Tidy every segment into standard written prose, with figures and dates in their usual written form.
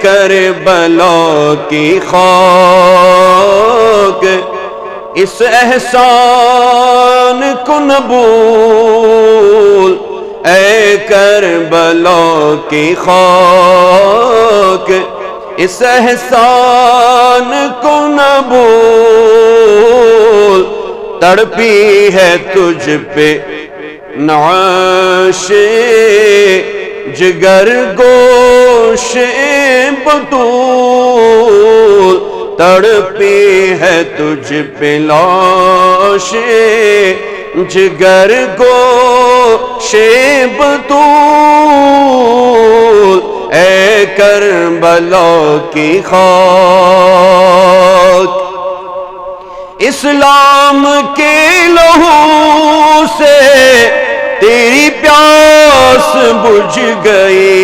کربلا کی خاک اس احسان کو نہ بھول، اے کربلا کی خاک اس احسان کو نہ بھول، تڑپی ہے تجھ پہ نعش جگر گوش بطول، تڑپی ہے تجھ پہ لاش جگر گوش بطول، اے کربلا کی خاک اسلام کے لہو سے تیری پیاس بجھ گئی،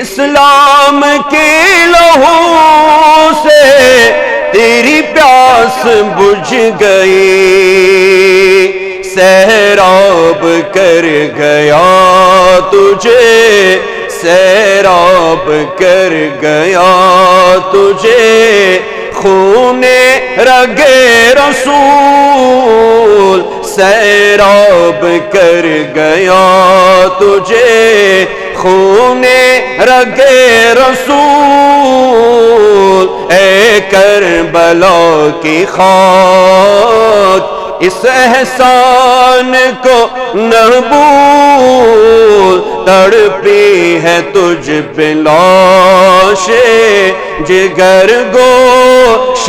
اسلام کے لہو سے تیری پیاس بجھ گئی، سیراب کر گیا تجھے، سیراب کر گیا تجھے خون رگ رسول، سیراب کر گیا تجھے خون رگ رسول، اے کربلا کی خاک اس احسان کو نہ بھول، تڑپی ہے تجھ پہ لاش جگر گوش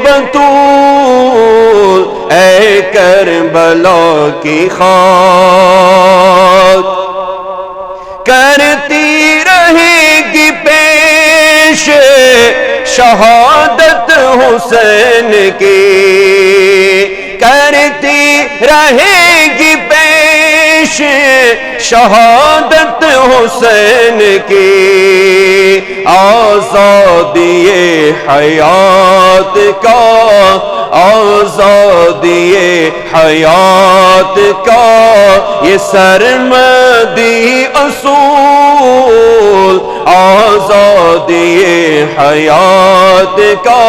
بطول، اے کربلا کی خاک کرتی رہے گی پیش شہادت حسین کی، کرتی رہے گی پیش شہادت حسین کی، آزادی حیات کا، آزادی حیات کا یہ سرمدی اصول، آزادی حیات کا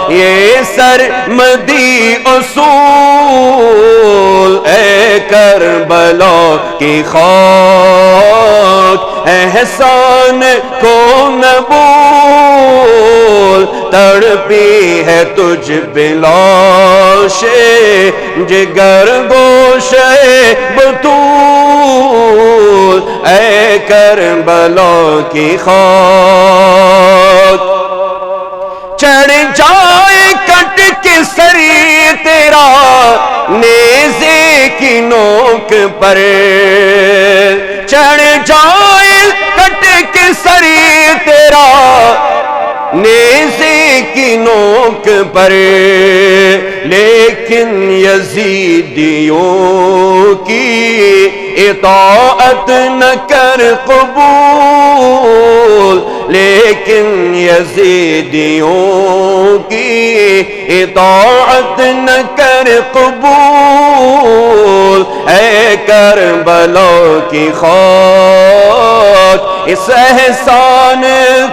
یہ سرمدی اصول، اے کربلا کی خاک احسان کو نہ بھول، تڑپی ہے تجھ پہ لاش جگر گوش بطول، اے کربلا کی خاک چڑھ جائے کٹ کے سری تیرا نیزے کی نوک پر، چڑھ جائے کٹ کے سری تیرا نیزے کی نوک پر، لیکن یزیدیوں کی اطاعت نہ کر قبول، لیکن یزیدیوں کی اطاعت نہ کر قبول، اے کربلا کی خاک اس احسان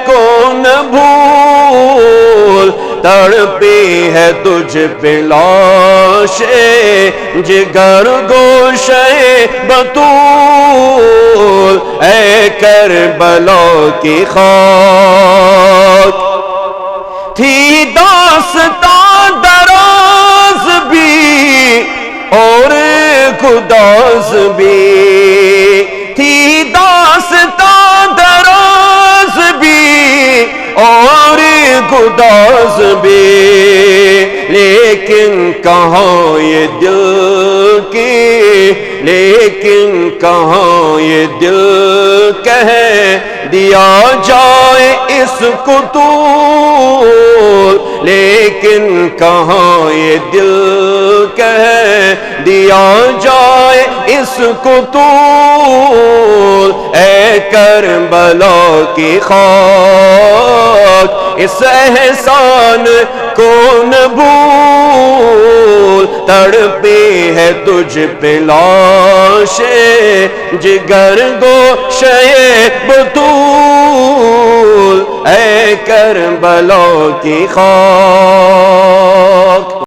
کو نہ بھول، تڑپی ہے تجھ پہ لاش جگر گوش بطول، اے کربلا کی خاک تھی داستان دراز بھی اور گداز بھی، تھی داستان دراز بھی اور گداز بھی، لیکن کہاں یہ دل کی، لیکن کہاں یہ دل کہہ دیا جائے اس کو طول، لیکن کہاں یہ دل کہہ دیا جائے اس کو طول، اے کربلا کی خاک اس احسان کو نہ بھول، تڑپی ہے تجھ پہ لاش جگر گوشے بطول، کربلا کی خاک